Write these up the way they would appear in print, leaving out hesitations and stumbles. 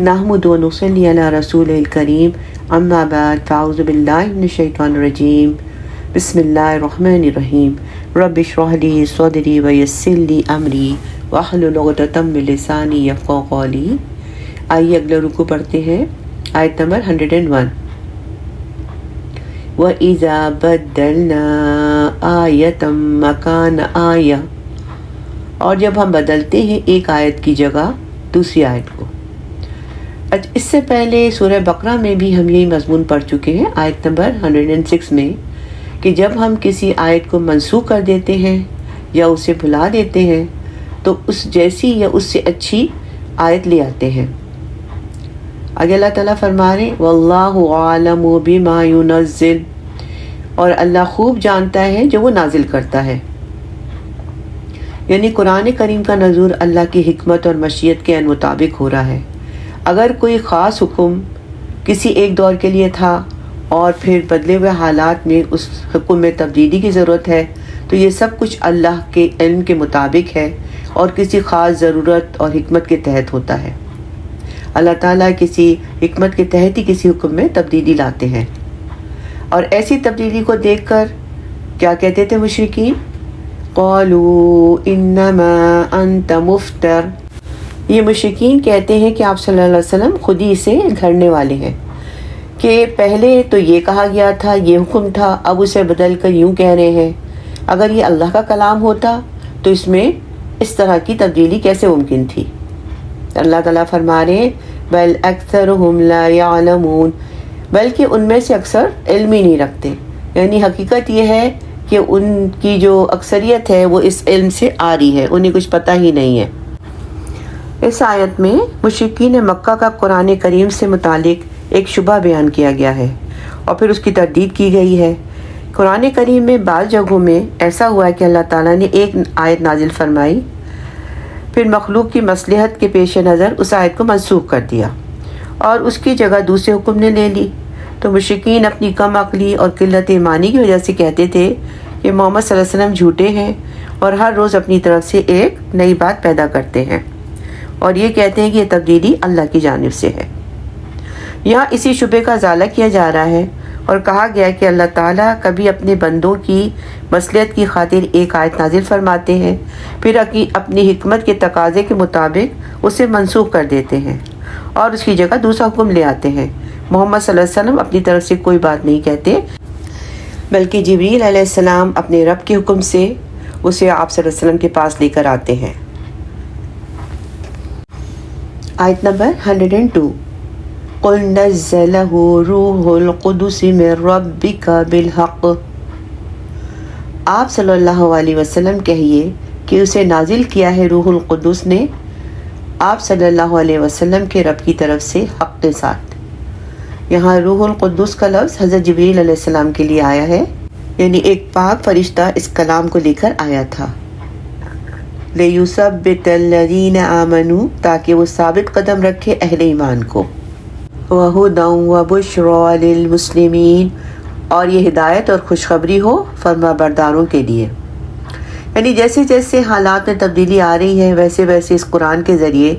نحمد و نصلی علی رسول الکریم اما بعد فاعوذ باللہ من الشیطان الرجیم بسم اللہ الرحمن الرحیم رب اشرح لی صدری ویسر لی امری واحلل عقدۃ من لسانی یفقہوا قولی۔ آئیے اگلا رکوع پڑھتے ہیں، آیت نمبر 101۔ وَإِذَا بَدَّلْنَا آیَةً مَّكَانَ آیَةٍ، اور جب ہم بدلتے ہیں ایک آیت کی جگہ دوسری آیت کو۔ اس سے پہلے سورہ بقرہ میں بھی ہم یہی مضمون پڑھ چکے ہیں، آیت نمبر 106 میں، کہ جب ہم کسی آیت کو منسوخ کر دیتے ہیں یا اسے بھلا دیتے ہیں تو اس جیسی یا اس سے اچھی آیت لے آتے ہیں۔ آگے اللہ تعالیٰ فرما رہے واللہ عالم بما ینزل، اور اللہ خوب جانتا ہے جو وہ نازل کرتا ہے، یعنی قرآن کریم کا نزول اللہ کی حکمت اور مشیت کے مطابق ہو رہا ہے۔ اگر کوئی خاص حکم کسی ایک دور کے لیے تھا اور پھر بدلے ہوئے حالات میں اس حکم میں تبدیلی کی ضرورت ہے تو یہ سب کچھ اللہ کے علم کے مطابق ہے اور کسی خاص ضرورت اور حکمت کے تحت ہوتا ہے۔ اللہ تعالیٰ کسی حکمت کے تحت ہی کسی حکم میں تبدیلی لاتے ہیں، اور ایسی تبدیلی کو دیکھ کر کیا کہتے تھے مشرکین؟ قالوا انما انت مفتر، یہ مشرکین کہتے ہیں کہ آپ صلی اللہ علیہ وسلم خود ہی اسے گھڑنے والے ہیں، کہ پہلے تو یہ کہا گیا تھا، یہ حکم تھا، اب اسے بدل کر یوں کہہ رہے ہیں۔ اگر یہ اللہ کا کلام ہوتا تو اس میں اس طرح کی تبدیلی کیسے ممکن تھی؟ اللہ تعالیٰ فرما رہے ہیں بل اکثرهم لا يعلمون، بلکہ ان میں سے اکثر علم ہی نہیں رکھتے، یعنی حقیقت یہ ہے کہ ان کی جو اکثریت ہے وہ اس علم سے آ رہی ہے، انہیں کچھ پتہ ہی نہیں ہے۔ اس آیت میں مشرکین مکہ کا قرآن کریم سے متعلق ایک شبہ بیان کیا گیا ہے اور پھر اس کی تردید کی گئی ہے۔ قرآن کریم میں بعض جگہوں میں ایسا ہوا ہے کہ اللہ تعالیٰ نے ایک آیت نازل فرمائی، پھر مخلوق کی مصلحت کے پیش نظر اس آیت کو منسوخ کر دیا اور اس کی جگہ دوسرے حکم نے لے لی۔ تو مشرکین اپنی کم عقلی اور قلت ایمانی کی وجہ سے کہتے تھے کہ محمد صلی اللہ علیہ وسلم جھوٹے ہیں اور ہر روز اپنی طرف سے ایک نئی بات پیدا کرتے ہیں، اور یہ کہتے ہیں کہ یہ تبدیلی اللہ کی جانب سے ہے۔ یہاں اسی شبے کا ازالہ کیا جا رہا ہے اور کہا گیا کہ اللہ تعالیٰ کبھی اپنے بندوں کی مصلحت کی خاطر ایک آیت نازل فرماتے ہیں، پھر اپنی حکمت کے تقاضے کے مطابق اسے منسوخ کر دیتے ہیں اور اس کی جگہ دوسرا حکم لے آتے ہیں۔ محمد صلی اللہ علیہ وسلم اپنی طرف سے کوئی بات نہیں کہتے، بلکہ جبریل علیہ السلام اپنے رب کے حکم سے اسے آپ صلی اللہ علیہ وسلم کے پاس لے کر آتے ہیں۔ آیت نمبر 102۔ قُلْ نَزَّلَهُ رُوحُ الْقُدُسِ مِنْ رَبِّكَ بِالْحَقِّ، آپ صلی اللہ علیہ وسلم کہیے کہ اسے نازل کیا ہے روح القدس نے آپ صلی اللہ علیہ وسلم کے رب کی طرف سے حق کے ساتھ۔ یہاں روح القدس کا لفظ حضرت جبریل علیہ السلام کے لیے آیا ہے، یعنی ایک پاک فرشتہ اس کلام کو لے کر آیا تھا۔ لِيُثَبِّتَ الَّذِينَ آمَنُوا، تاکہ وہ ثابت قدم رکھے اہل ایمان کو، وَهُدًى وَبُشْرَى لِلْمُسْلِمِينَ، اور یہ ہدایت اور خوشخبری ہو فرما برداروں کے لیے۔ یعنی جیسے جیسے حالات میں تبدیلی آ رہی ہے ویسے ویسے اس قرآن کے ذریعے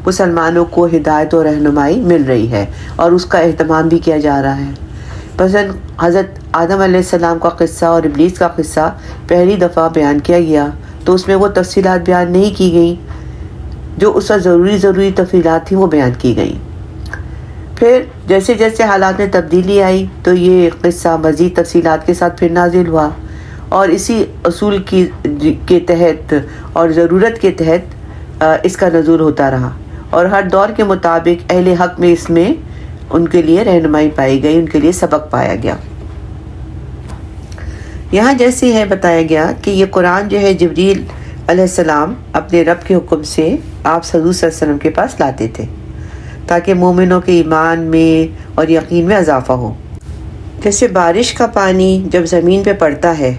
مسلمانوں کو ہدایت اور رہنمائی مل رہی ہے اور اس کا اہتمام بھی کیا جا رہا ہے۔ مثلا حضرت آدم علیہ السلام کا قصہ اور ابلیس کا قصہ پہلی دفعہ بیان کیا گیا تو اس میں وہ تفصیلات بیان نہیں کی گئیں، جو اس کا ضروری تفصیلات تھیں وہ بیان کی گئیں۔ پھر جیسے جیسے حالات میں تبدیلی آئی تو یہ قصہ مزید تفصیلات کے ساتھ پھر نازل ہوا، اور اسی اصول کے تحت اور ضرورت کے تحت اس کا نزول ہوتا رہا، اور ہر دور کے مطابق اہل حق میں اس میں ان کے لیے رہنمائی پائی گئی، ان کے لیے سبق پایا گیا۔ یہاں جیسے ہے بتایا گیا کہ یہ قرآن جو ہے جبریل علیہ السلام اپنے رب کے حکم سے آپ حضور صلی اللہ علیہ وسلم کے پاس لاتے تھے تاکہ مومنوں کے ایمان میں اور یقین میں اضافہ ہو۔ جیسے بارش کا پانی جب زمین پہ پڑتا ہے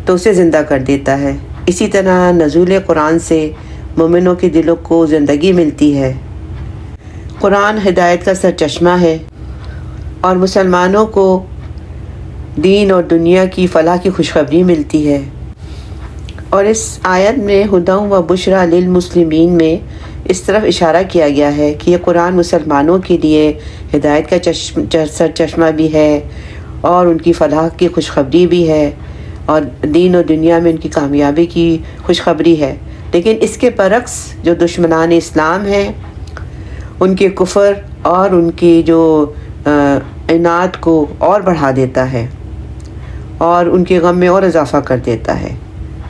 تو اسے زندہ کر دیتا ہے، اسی طرح نزول قرآن سے مومنوں کے دلوں کو زندگی ملتی ہے۔ قرآن ہدایت کا سرچشمہ ہے اور مسلمانوں کو دین اور دنیا کی فلاح کی خوشخبری ملتی ہے۔ اور اس آیت میں ہدی و بشریٰ للمسلمین میں اس طرف اشارہ کیا گیا ہے کہ یہ قرآن مسلمانوں کے لیے ہدایت کا سرچشمہ بھی ہے اور ان کی فلاح کی خوشخبری بھی ہے اور دین و دنیا میں ان کی کامیابی کی خوشخبری ہے، لیکن اس کے برعکس جو دشمنان اسلام ہیں ان کے کفر اور ان کی جو عناد کو اور بڑھا دیتا ہے اور ان کے غم میں اور اضافہ کر دیتا ہے۔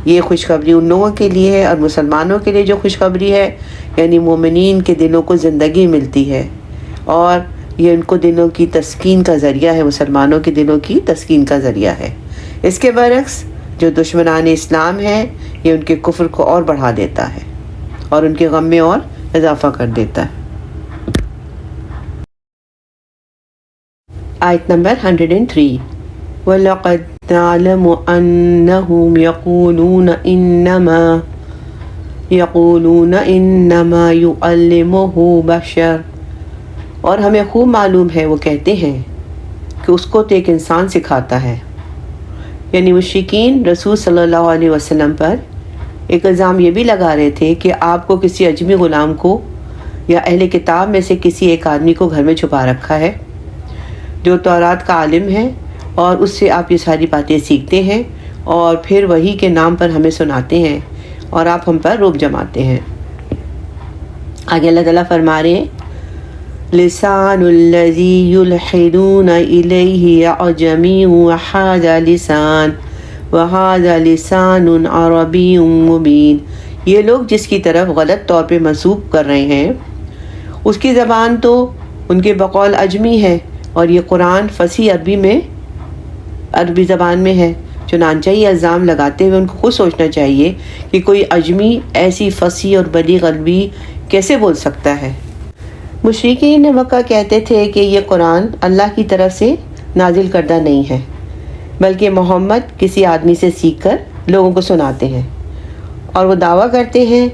یہ خوشخبری ان لوگوں کے لیے ہے، اور مسلمانوں کے لیے جو خوشخبری ہے یعنی مومنین کے دلوں کو زندگی ملتی ہے اور یہ ان کو دلوں کی تسکین کا ذریعہ ہے، مسلمانوں کے دلوں کی تسکین کا ذریعہ ہے۔ اس کے برعکس جو دشمنان اسلام ہیں یہ ان کے کفر کو اور بڑھا دیتا ہے اور ان کے غم میں اور اضافہ کر دیتا ہے۔ آیت نمبر 103 وَلَقَدْ نَعْلَمُ أَنَّهُمْ يَقُولُونَ إِنَّمَا يُعَلِّمُهُ بَشَرٌ، اور ہمیں خوب معلوم ہے وہ کہتے ہیں کہ اس کو تو ایک انسان سکھاتا ہے، یعنی مشرکین رسول صلی اللہ علیہ وسلم پر ایک الزام یہ بھی لگا رہے تھے کہ آپ کو کسی اجمی غلام کو یا اہل کتاب میں سے کسی ایک آدمی کو گھر میں چھپا رکھا ہے جو تورات کا عالم ہے، اور اس سے آپ یہ ساری باتیں سیکھتے ہیں اور پھر وہی کے نام پر ہمیں سناتے ہیں اور آپ ہم پر روب جماتے ہیں۔ آگے اللہ تعالیٰ فرما رہے ہیں لسان الذی یلحدون الیہ اعجمی وہذا لسان عربی مبین، یہ لوگ جس کی طرف غلط طور پہ منسوب کر رہے ہیں اس کی زبان تو ان کے بقول اجمی ہے اور یہ قرآن فصیح عربی زبان میں ہے، چنانچہ یہ الزام لگاتے ہوئے ان کو خود سوچنا چاہیے کہ کوئی اجمی ایسی فصیح اور بلیغ عربی کیسے بول سکتا ہے۔ مشرکین مکہ کہتے تھے کہ یہ قرآن اللہ کی طرف سے نازل کردہ نہیں ہے بلکہ محمد کسی آدمی سے سیکھ کر لوگوں کو سناتے ہیں، اور وہ دعویٰ کرتے ہیں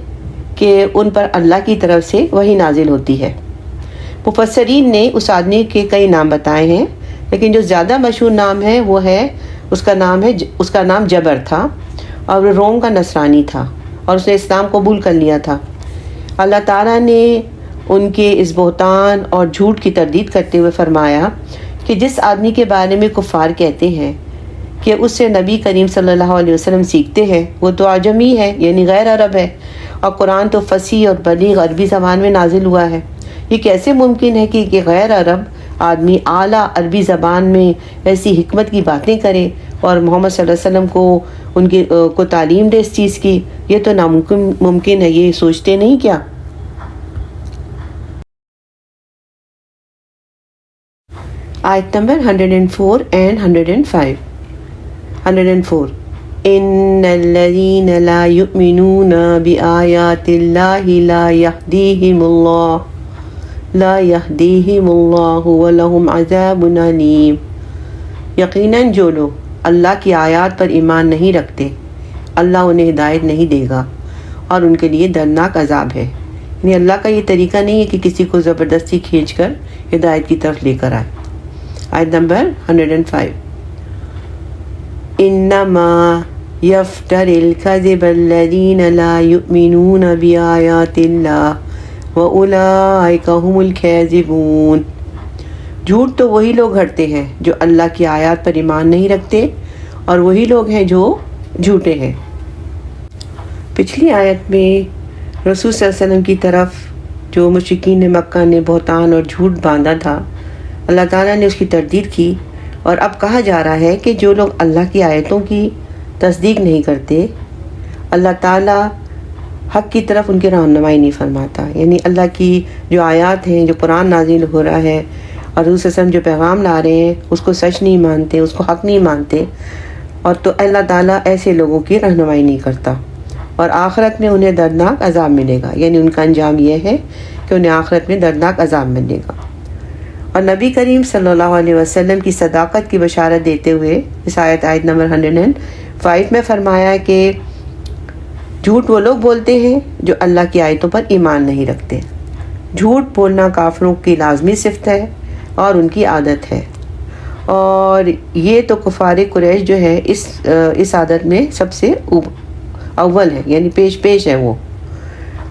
کہ ان پر اللہ کی طرف سے وحی نازل ہوتی ہے۔ مفسرین نے اس آدمی کے کئی نام بتائے ہیں، لیکن جو زیادہ مشہور نام ہے وہ ہے اس کا نام جبر تھا اور وہ روم کا نصرانی تھا اور اس نے اسلام قبول کر لیا تھا۔ اللہ تعالیٰ نے ان کے اس بہتان اور جھوٹ کی تردید کرتے ہوئے فرمایا کہ جس آدمی کے بارے میں کفار کہتے ہیں کہ اس سے نبی کریم صلی اللہ علیہ وسلم سیکھتے ہیں وہ تو عجمی ہے، یعنی غیر عرب ہے، اور قرآن تو فصیح اور بلیغ عربی زبان میں نازل ہوا ہے۔ یہ کیسے ممکن ہے کہ غیر عرب آدمی اعلیٰ عربی زبان میں ایسی حکمت کی باتیں کرے اور محمد صلی اللہ علیہ وسلم کو تعلیم دے اس چیز کی؟ یہ تو ناممکن ہے، یہ سوچتے نہیں کیا؟ آیت نمبر 104 and 105 104 ان الذين لا يؤمنون بآيات الله لا يهديهم الله ولهم عذاب علیم، یقیناً جو لوگ اللہ کی آیات پر ایمان نہیں رکھتے اللہ انہیں ہدایت نہیں دے گا اور ان کے لیے دردناک عذاب ہے۔ یعنی اللہ کا یہ طریقہ نہیں ہے کہ کسی کو زبردستی کھینچ کر ہدایت کی طرف لے کر آئے۔ آیت نمبر 105 انما یفتر الکذب الذین لا یؤمنون بآیات اللہ وَأُولَئِكَ هُمُ الْكَاذِبُونَ، جھوٹ تو وہی لوگ گھڑتے ہیں جو اللہ کی آیات پر ایمان نہیں رکھتے اور وہی لوگ ہیں جو جھوٹے ہیں۔ پچھلی آیت میں رسول صلی اللہ علیہ وسلم کی طرف جو مشرکین مکہ نے بہتان اور جھوٹ باندھا تھا اللہ تعالیٰ نے اس کی تردید کی، اور اب کہا جا رہا ہے کہ جو لوگ اللہ کی آیتوں کی تصدیق نہیں کرتے اللہ تعالیٰ حق کی طرف ان کی رہنمائی نہیں فرماتا۔ یعنی اللہ کی جو آیات ہیں، جو قرآن نازل ہو رہا ہے اور رسول صلی اللہ علیہ وسلم جو پیغام لا رہے ہیں اس کو سچ نہیں مانتے، اس کو حق نہیں مانتے، اور تو اللہ تعالیٰ ایسے لوگوں کی رہنمائی نہیں کرتا، اور آخرت میں انہیں دردناک عذاب ملے گا۔ یعنی ان کا انجام یہ ہے کہ انہیں آخرت میں دردناک عذاب ملے گا۔ اور نبی کریم صلی اللہ علیہ وسلم کی صداقت کی بشارت دیتے ہوئے اس آیت نمبر 105 میں فرمایا کہ جھوٹ وہ لوگ بولتے ہیں جو اللہ کی آیتوں پر ایمان نہیں رکھتے۔ جھوٹ بولنا کافروں کی لازمی صفت ہے اور ان کی عادت ہے، اور یہ تو کفار قریش جو ہے اس عادت میں سب سے اول ہے، یعنی پیش ہے وہ۔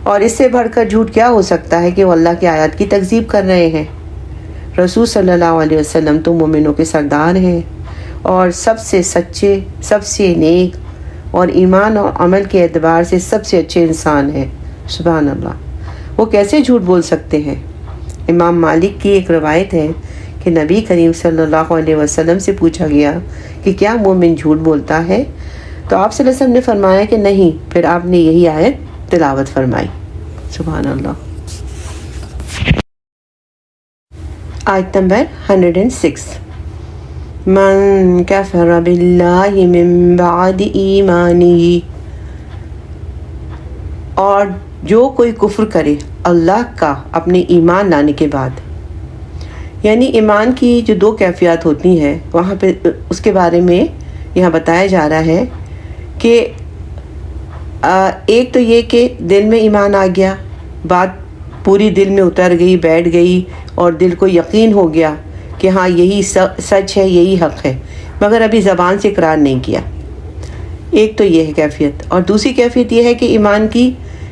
اور اس سے بڑھ کر جھوٹ کیا ہو سکتا ہے کہ وہ اللہ کی آیات کی تکذیب کر رہے ہیں۔ رسول صلی اللہ علیہ وسلم تو مومنوں کے سردار ہیں اور سب سے سچے، سب سے نیک اور ایمان اور عمل کے اعتبار سے سب سے اچھے انسان ہیں۔ سبحان اللہ، وہ کیسے جھوٹ بول سکتے ہیں؟ امام مالک کی ایک روایت ہے کہ نبی کریم صلی اللہ علیہ وسلم سے پوچھا گیا کہ کیا مومن جھوٹ بولتا ہے؟ تو آپ صلی اللہ علیہ وسلم نے فرمایا کہ نہیں۔ پھر آپ نے یہی آیت تلاوت فرمائی۔ سبحان اللہ۔ آیت نمبر 106، من کفر باللہ من بعد ایمانہ، اور جو کوئی کفر کرے اللہ کا اپنے ایمان لانے کے بعد، یعنی ایمان کی جو دو کیفیات ہوتی ہیں وہاں پہ اس کے بارے میں یہاں بتایا جا رہا ہے کہ ایک تو یہ کہ دل میں ایمان آ گیا، بات پوری دل میں اتر گئی، بیٹھ گئی اور دل کو یقین ہو گیا کہ ہاں یہی سچ ہے، یہی حق ہے، مگر ابھی زبان سے اقرار نہیں کیا۔ ایک تو یہ ہے کیفیت، اور دوسری کیفیت یہ ہے کہ ایمان کی،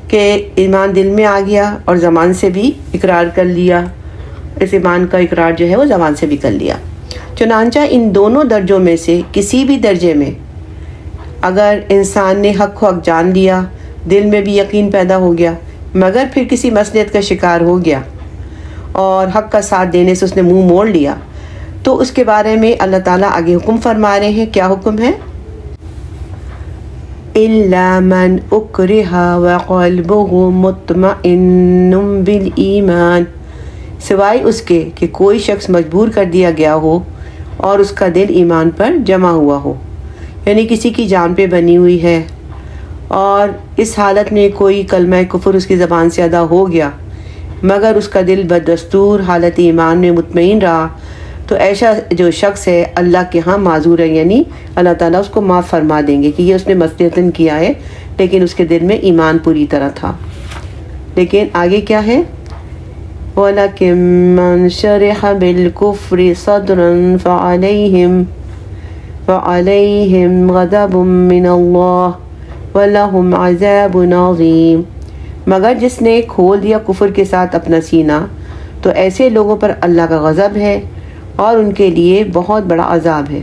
کہ ایمان دل میں آ گیا اور زبان سے بھی اقرار کر لیا، اس ایمان کا اقرار جو ہے وہ زبان سے بھی کر لیا۔ چنانچہ ان دونوں درجوں میں سے کسی بھی درجے میں اگر انسان نے حق کو حق جان لیا، دل میں بھی یقین پیدا ہو گیا، مگر پھر کسی مصلحت کا شکار ہو گیا اور حق کا ساتھ دینے سے اس نے منہ موڑ لیا، تو اس کے بارے میں اللہ تعالیٰ آگے حکم فرما رہے ہیں۔ کیا حکم ہے؟ إِلَّا مَنْ أُكْرِهَ وَقَلْبُهُ مُطْمَئِنٌّ بِالْإِيمَانِ، سوائے اس کے کہ کوئی شخص مجبور کر دیا گیا ہو اور اس کا دل ایمان پر جمع ہوا ہو، یعنی کسی کی جان پہ بنی ہوئی ہے اور اس حالت میں کوئی کلمہ کفر اس کی زبان سے ادا ہو گیا، مگر اس کا دل بدستور حالت ایمان میں مطمئن رہا، تو ایسا جو شخص ہے اللہ کے ہاں معذور ہے، یعنی اللہ تعالیٰ اس کو معاف فرما دیں گے کہ یہ اس نے مصلحتاً کیا ہے لیکن اس کے دل میں ایمان پوری طرح تھا۔ لیکن آگے کیا ہے؟ وَلَكِن مَّن شَرِحَ بِالْكُفْرِ صَدْرًا فَعَلَيْهِمْ غَضَبٌ مِّنَ اللَّهِ وَلَهُمْ عَذَابٌ عَظِيمٌ، مگر جس نے کھول دیا کفر کے ساتھ اپنا سینہ تو ایسے لوگوں پر اللہ کا غضب ہے اور ان کے لیے بہت بڑا عذاب ہے۔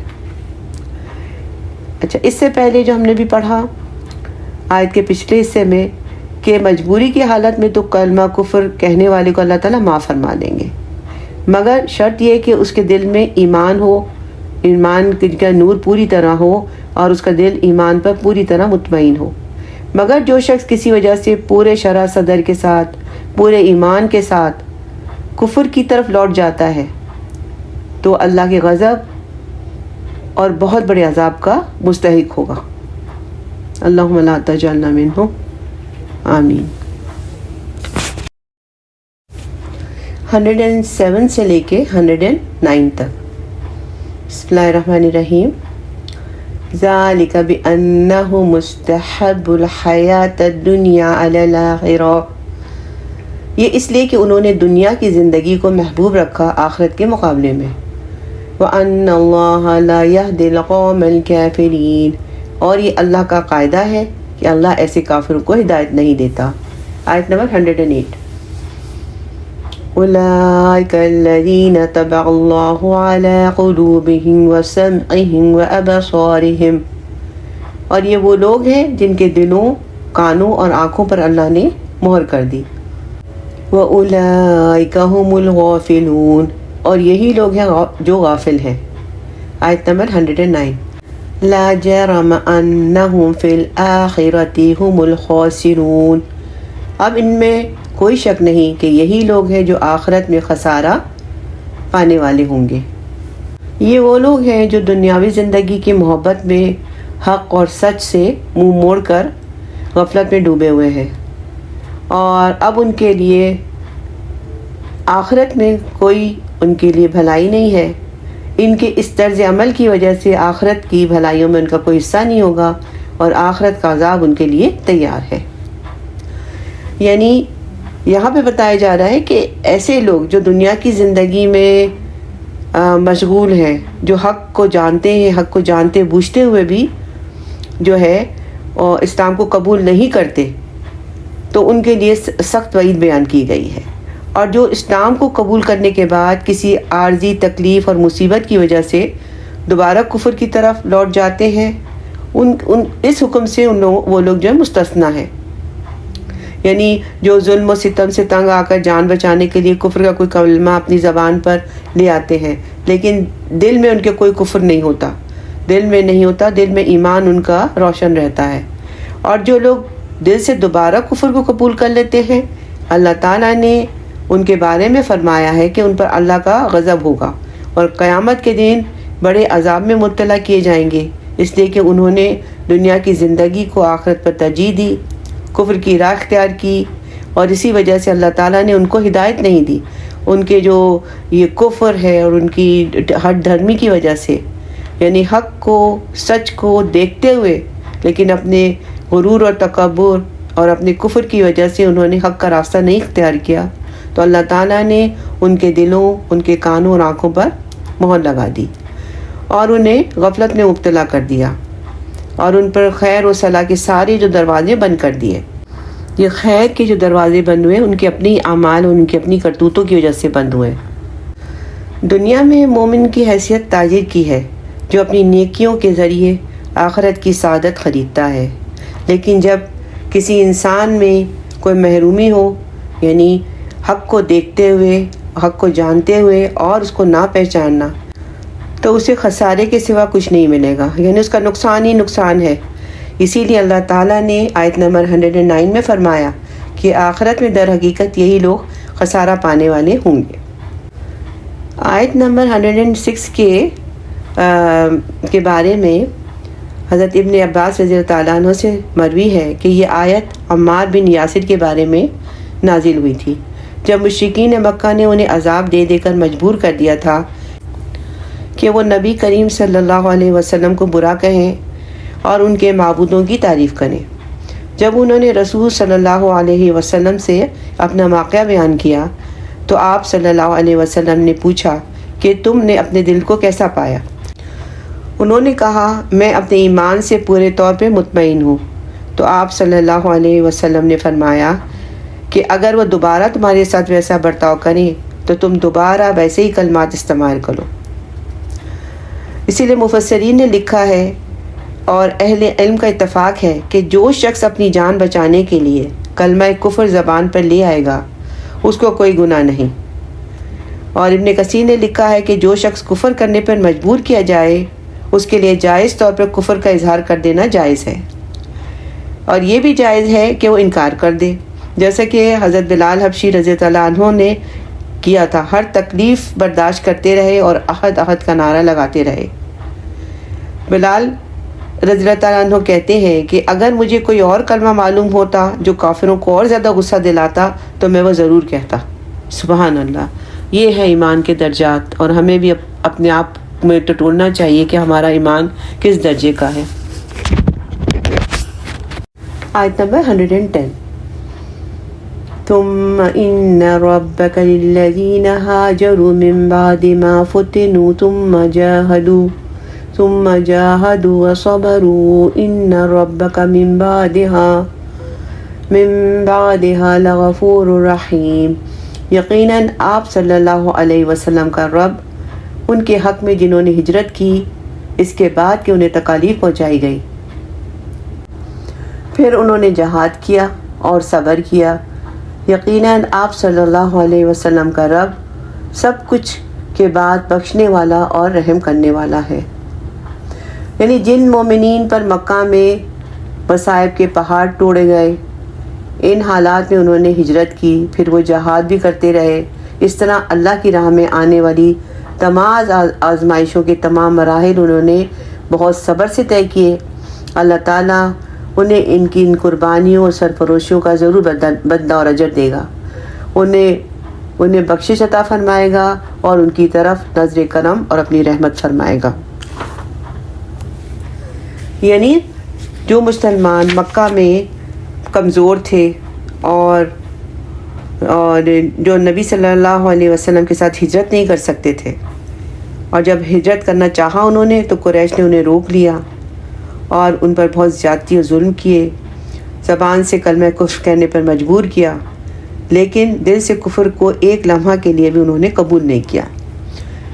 اچھا، اس سے پہلے جو ہم نے بھی پڑھا آیت کے پچھلے حصے میں کہ مجبوری کی حالت میں تو کلمہ کفر کہنے والے کو اللہ تعالیٰ معاف فرما دیں گے، مگر شرط یہ کہ اس کے دل میں ایمان ہو، ایمان کا نور پوری طرح ہو اور اس کا دل ایمان پر پوری طرح مطمئن ہو۔ مگر جو شخص کسی وجہ سے پورے شرح صدر کے ساتھ، پورے ایمان کے ساتھ کفر کی طرف لوٹ جاتا ہے تو اللہ کے غضب اور بہت بڑے عذاب کا مستحق ہوگا۔ اللہم لا تجعلنا منہم، آمین۔ 107 سے لے کے 109 تک۔ بسم اللہ الرحمن الرحیم۔ ذالک بأنہ مستحب الحیات الدنیا علی الآخرہ، یہ اس لیے کہ انہوں نے دنیا کی زندگی کو محبوب رکھا آخرت کے مقابلے میں۔ وَأَنَّ اللَّهَ لَا يَهْدِي الْقَوْمَ الْكَافِرِينَ، اور یہ اللہ کا قاعدہ ہے کہ اللہ ایسے کافروں کو ہدایت نہیں دیتا۔ آیت نمبر 108۔ أُولَٰئِكَ الَّذِينَ طَبَعَ اللَّهُ عَلَىٰ قُلُوبِهِمْ وَسَمْعِهِمْ وَأَبْصَارِهِمْ، اور یہ وہ لوگ ہیں جن کے دلوں، کانوں اور آنکھوں پر اللہ نے مہر کر دی۔ وَأُولَٰئِكَ هُمُ الْغَافِلُونَ، اور یہی لوگ ہیں جو غافل ہیں۔ آیت نمبر 109۔ لا جرم انہم فی الآخرۃ ہم الخاسرون، اب ان میں کوئی شک نہیں کہ یہی لوگ ہیں جو آخرت میں خسارہ پانے والے ہوں گے۔ یہ وہ لوگ ہیں جو دنیاوی زندگی کی محبت میں حق اور سچ سے منہ موڑ کر غفلت میں ڈوبے ہوئے ہیں، اور اب ان کے لیے آخرت میں کوئی ان کے لیے بھلائی نہیں ہے۔ ان کے اس طرز عمل کی وجہ سے آخرت کی بھلائیوں میں ان کا کوئی حصہ نہیں ہوگا اور آخرت کا عذاب ان کے لیے تیار ہے۔ یعنی یہاں پہ بتایا جا رہا ہے کہ ایسے لوگ جو دنیا کی زندگی میں مشغول ہیں، جو حق کو جانتے ہیں، حق کو جانتے بوجھتے ہوئے بھی جو ہے اسلام کو قبول نہیں کرتے، تو ان کے لیے سخت وعید بیان کی گئی ہے۔ اور جو اسلام کو قبول کرنے کے بعد کسی عارضی تکلیف اور مصیبت کی وجہ سے دوبارہ کفر کی طرف لوٹ جاتے ہیں، اس حکم سے وہ لوگ جو ہے مستثنا ہیں۔ یعنی جو ظلم و ستم سے تنگ آ کر جان بچانے کے لیے کفر کا کوئی کلمہ اپنی زبان پر لے آتے ہیں، لیکن دل میں ان کے کوئی کفر نہیں ہوتا، دل میں ایمان ان کا روشن رہتا ہے۔ اور جو لوگ دل سے دوبارہ کفر کو قبول کر لیتے ہیں، اللہ تعالیٰ نے ان کے بارے میں فرمایا ہے کہ ان پر اللہ کا غضب ہوگا اور قیامت کے دن بڑے عذاب میں مبتلا کیے جائیں گے، اس لیے کہ انہوں نے دنیا کی زندگی کو آخرت پر ترجیح دی، کفر کی راہ اختیار کی، اور اسی وجہ سے اللہ تعالیٰ نے ان کو ہدایت نہیں دی۔ ان کے جو یہ کفر ہے اور ان کی ہٹ دھرمی کی وجہ سے، یعنی حق کو سچ کو دیکھتے ہوئے لیکن اپنے غرور اور تکبر اور اپنے کفر کی وجہ سے انہوں نے حق کا راستہ نہیں اختیار کیا، تو اللہ تعالیٰ نے ان کے دلوں، ان کے کانوں اور آنکھوں پر مہر لگا دی اور انہیں غفلت میں مبتلا کر دیا، اور ان پر خیر و صلاح کے سارے جو دروازے بند کر دیے۔ یہ خیر کے جو دروازے بند ہوئے ان کے اپنی اعمال اور ان کی اپنی کرتوتوں کی وجہ سے بند ہوئے۔ دنیا میں مومن کی حیثیت تاجر کی ہے جو اپنی نیکیوں کے ذریعے آخرت کی سعادت خریدتا ہے، لیکن جب کسی انسان میں کوئی محرومی ہو، یعنی حق کو دیکھتے ہوئے، حق کو جانتے ہوئے اور اس کو نہ پہچاننا، تو اسے خسارے کے سوا کچھ نہیں ملے گا، یعنی اس کا نقصان ہی نقصان ہے۔ اسی لیے اللہ تعالیٰ نے آیت نمبر 109 میں فرمایا کہ آخرت میں در حقیقت یہی لوگ خسارہ پانے والے ہوں گے۔ آیت نمبر 106 کے بارے میں حضرت ابن عباس رضی اللہ تعالیٰ عنہ سے مروی ہے کہ یہ آیت عمار بن یاسر کے بارے میں نازل ہوئی تھی، جب مشرکین مکہ نے انہیں عذاب دے دے کر مجبور کر دیا تھا کہ وہ نبی کریم صلی اللہ علیہ وسلم کو برا کہیں اور ان کے معبودوں کی تعریف کریں۔ جب انہوں نے رسول صلی اللہ علیہ وسلم سے اپنا واقعہ بیان کیا تو آپ صلی اللہ علیہ وسلم نے پوچھا کہ تم نے اپنے دل کو کیسا پایا؟ انہوں نے کہا میں اپنے ایمان سے پورے طور پہ مطمئن ہوں۔ تو آپ صلی اللہ علیہ وسلم نے فرمایا کہ اگر وہ دوبارہ تمہارے ساتھ ویسا برتاؤ کریں تو تم دوبارہ ویسے ہی کلمات استعمال کرو۔ اسی لیے مفسرین نے لکھا ہے اور اہل علم کا اتفاق ہے کہ جو شخص اپنی جان بچانے کے لیے کلمہ کفر زبان پر لے آئے گا اس کو کوئی گناہ نہیں، اور ابن کثیر نے لکھا ہے کہ جو شخص کفر کرنے پر مجبور کیا جائے اس کے لیے جائز طور پر کفر کا اظہار کر دینا جائز ہے، اور یہ بھی جائز ہے کہ وہ انکار کر دے، جیسا کہ حضرت بلال حبشی رضی اللہ عنہ نے کیا تھا، ہر تکلیف برداشت کرتے رہے اور احد احد کا نعرہ لگاتے رہے۔ بلال رضی اللہ عنہ کہتے ہیں کہ اگر مجھے کوئی اور کلمہ معلوم ہوتا جو کافروں کو اور زیادہ غصہ دلاتا تو میں وہ ضرور کہتا۔ سبحان اللہ، یہ ہے ایمان کے درجات، اور ہمیں بھی اپنے آپ میں ٹٹولنا چاہیے کہ ہمارا ایمان کس درجے کا ہے۔ آیت نمبر 110، ثم ان ربك للذين هاجروا من بعد ما فتنوا ثم جاهدوا وصبروا ان ربك من بعدها لغفور رحیم۔ یقیناً آپ صلی اللہ علیہ وسلم کا رب ان کے حق میں جنہوں نے ہجرت کی اس کے بعد کہ انہیں تکالیف پہنچائی گئی، پھر انہوں نے جہاد کیا اور صبر کیا، یقیناً آپ صلی اللہ علیہ وسلم کا رب سب کچھ کے بعد بخشنے والا اور رحم کرنے والا ہے۔ یعنی جن مومنین پر مکہ میں مصائب کے پہاڑ توڑے گئے، ان حالات میں انہوں نے ہجرت کی، پھر وہ جہاد بھی کرتے رہے، اس طرح اللہ کی راہ میں آنے والی تمام آزمائشوں کے تمام مراحل انہوں نے بہت صبر سے طے کیے، اللہ تعالیٰ انہیں ان قربانیوں اور سرفروشیوں کا ضرور بدلہ اور اجر دے گا، انہیں بخشش عطا فرمائے گا اور ان کی طرف نظر کرم اور اپنی رحمت فرمائے گا۔ یعنی جو مسلمان مکہ میں کمزور تھے اور جو نبی صلی اللہ علیہ وسلم کے ساتھ ہجرت نہیں کر سکتے تھے، اور جب ہجرت کرنا چاہا انہوں نے تو قریش نے انہیں روک لیا اور ان پر بہت زیادتی اور ظلم کیے، زبان سے کلمہ کفر کہنے پر مجبور کیا، لیکن دل سے کفر کو ایک لمحہ کے لیے بھی انہوں نے قبول نہیں کیا۔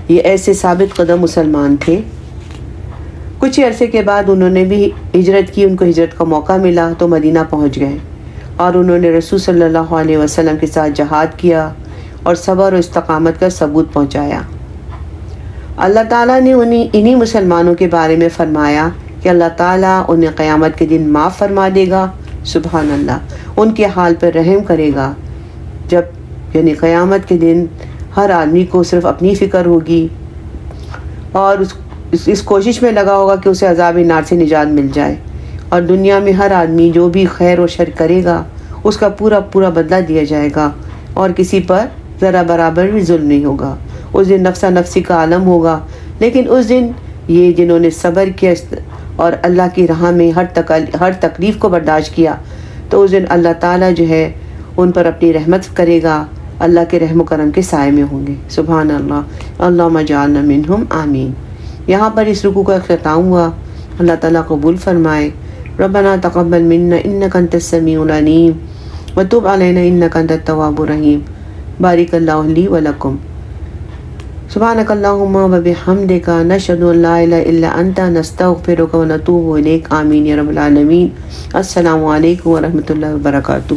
یہ ایسے ثابت قدم مسلمان تھے۔ کچھ عرصے کے بعد انہوں نے بھی ہجرت کی، ان کو ہجرت کا موقع ملا تو مدینہ پہنچ گئے اور انہوں نے رسول صلی اللہ علیہ وسلم کے ساتھ جہاد کیا اور صبر و استقامت کا ثبوت پہنچایا۔ اللہ تعالیٰ نے انہی مسلمانوں کے بارے میں فرمایا کہ اللہ تعالیٰ انہیں قیامت کے دن معاف فرما دے گا۔ سبحان اللہ، ان کے حال پر رحم کرے گا، جب یعنی قیامت کے دن ہر آدمی کو صرف اپنی فکر ہوگی اور اس کوشش میں لگا ہوگا کہ اسے عذاب نار سے نجات مل جائے، اور دنیا میں ہر آدمی جو بھی خیر و شر کرے گا اس کا پورا پورا بدلہ دیا جائے گا، اور کسی پر ذرا برابر بھی ظلم نہیں ہوگا۔ اس دن نفسا نفسی کا عالم ہوگا، لیکن اس دن یہ جنہوں نے صبر کیا اور اللہ کی راہ میں ہر تکلیف کو برداشت کیا، تو اس دن اللہ تعالیٰ جو ہے ان پر اپنی رحمت کرے گا، اللہ کے رحم و کرم کے سائے میں ہوں گے۔ سبحان اللہ، اللہم اجعلنا منہم، آمین۔ یہاں پر اس رکوع کا اختتام ہوا۔ اللہ تعالیٰ قبول فرمائے۔ ربنا تقبل منا انک انت السمیع العلیم وتب علینا انک انت التواب الرحیم۔ بارک اللہ لی ولکم۔ سبحانک اللہم وبحمدک، نشہد ان لا الہ الا انت، نستغفرک ونتوب الیک، آمین یا رب العالمین۔ السلام علیکم ورحمۃ اللہ وبرکاتہ۔